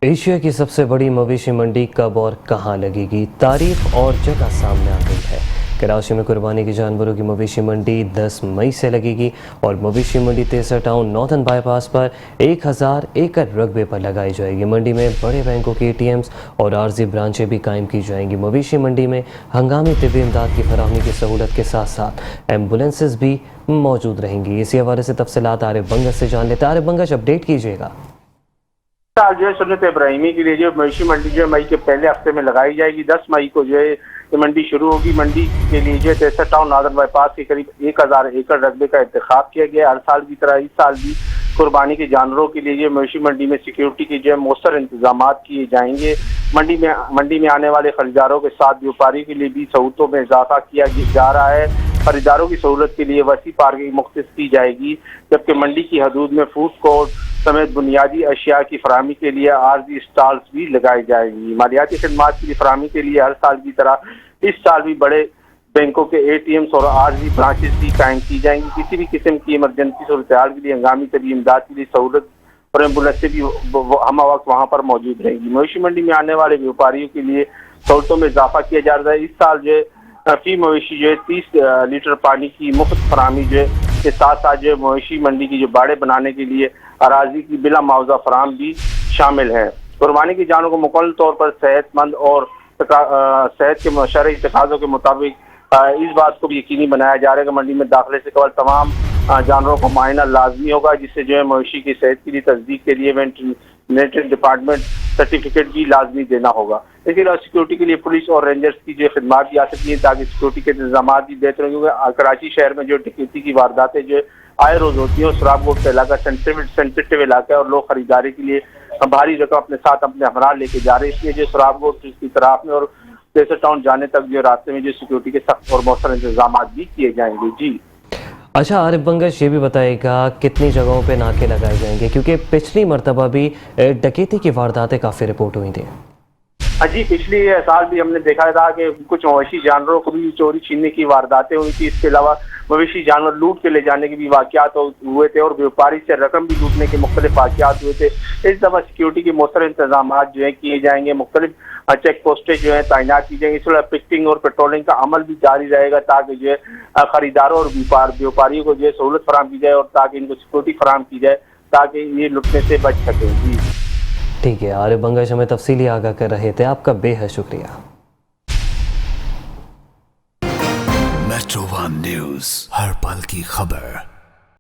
Asia की सबसे बड़ी मवेशी मंडी कब और कहां लगेगी, तारीख और जगह सामने आ गई है। कराची में कुर्बानी के जानवरों की मवेशी मंडी 10 मई से लगेगी और मवेशी मंडी तेसर टाउन नॉर्दर्न बाईपास पर 1000 एकड़ रकबे पर लगाई जाएगी। मंडी में बड़े बैंकों के ATMs और आरजी ब्रांचें भी कायम की जाएंगी। मवेशी मंडी में हंगामी तिब्बी इमदाद की फराहमी की सहूलत के साथ साथ एम्बुलेंसेज भी मौजूद रहेंगी। इसी हवाले से तफसीलात आरिफ बंगश से जान लेते हैं। आरिफ बंगश, अपडेट कीजिएगा। साल जो है सुन्नत इब्राहिमी के लिए जो मवेशी मंडी जो है मई के पहले हफ्ते में लगाई जाएगी। 10 मई को जो है ये मंडी शुरू होगी। मंडी के लिए जो तेसर टाउन नॉर्दर्न बाईपास के करीब 1000 एकड़ रकबे का इंतखाब किया गया। हर साल की तरह इस साल भी कुर्बानी के जानवरों के लिए मवेशी मंडी में सिक्योरिटी के जो है मौसर इंतजाम किए जाएंगे। मंडी में आने वाले खरीदारों के साथ व्यापारियों के लिए भी सहूलतों में इजाफा किया जा रहा है। खरीदारों की सहूलत के लिए वसी पार्किंग मुख्तस की जाएगी, जबकि मंडी की हदूद में फूड कोर्ट समेत बुनियादी अशिया की फराहमी के लिए आरजी स्टॉल्स भी लगाई जाएंगी। मालियाती खिदमात की फराहमी के लिए हर साल की तरह इस साल भी बड़े बैंकों के ATMs और आरजी ब्रांचेस भी कायम की जाएंगी। किसी भी किस्म की इमरजेंसी सूरत-ए-हाल के लिए हंगामी तबी इमदाद के लिए सहूलत और एम्बुलेंस से भी हम वक्त वहाँ पर मौजूद रहेंगी। मवेशी मंडी में आने वाले व्यापारियों के लिए सहूलतों में इजाफा किया जा रहा है। इस साल जो है फी मवेशी जो है 30 लीटर पानी की मुफ्त फराहमी जो है के साथ साथ जो है मवेशी मंडी की जो बाड़े बनाने के लिए अराजी की बिला मुआवजा फराहम भी शामिल है। कुर्बानी के जानवरों को मुकम्मल तौर पर सेहतमंद और सेहत के शरई तकाज़ों के मुताबिक इस बात को भी यकीनी बनाया जा रहा है कि मंडी में दाखिले से कबल तमाम जानवरों को मुआयना लाजमी होगा, जिससे जो है मवेशी की सेहत के लिए तस्दीक के लिए वेटरनरी डिपार्टमेंट सर्टिफिकेट भी लाजमी देना होगा। इसके अलावा सिक्योरिटी के लिए पुलिस और रेंजर्स की जो खिदमात भी आ सकती हैं ताकि सिक्योरिटी के इंतजाम भी बेहतर होंगे, क्योंकि कराची शहर में जो डकैती की वारदातें जो आए रोज होती है और शराब गोट का इलाका सेंसिटिव इलाका है और लोग खरीदारी के लिए भारी रकम अपने साथ अपने हमरा लेके जा रहे हैं। इसलिए जो शराब गोट की तरफ में और तेसर टाउन जाने तक जो रास्ते में जो सिक्योरिटी के सख्त और मौसर इंतजाम भी किए जाएंगे। जी अच्छा आरिफ बंगश, ये भी बताएगा कितनी जगहों पे नाके लगाए जाएंगे, क्योंकि पिछली मरतबा भी डकैती की वारदातें काफ़ी रिपोर्ट हुई थी। जी, पिछली साल भी हमने देखा था कि कुछ मवेशी जानवरों को भी चोरी छीनने की वारदातें हुई थी। इसके अलावा मवेशी जानवर लूट के ले जाने के भी वाक़यात हुए थे और व्यापारी से रकम भी लूटने के मुख्तलिफ वाक़यात हुए थे। इस दफ़ा सिक्योरिटी के मौसर इंतजाम जो है किए जाएंगे, मुख्तलिफ चेक पोस्टें जो है तैनात की जाएंगी। इसके पिकटिंग और पेट्रोलिंग का अमल भी जारी रहेगा ताकि जो है खरीदारों और व्यापारियों को जो है सहूलत फराहम की जाए और ताकि इनको सिक्योरिटी फराहम की जाए ताकि ये लुटने से बच सकें। जी ठीक है, आरिफ बंगश हमें तफसीली आगाह कर रहे थे, आपका बेहद शुक्रिया। मेट्रो वन न्यूज़, हर पल की खबर।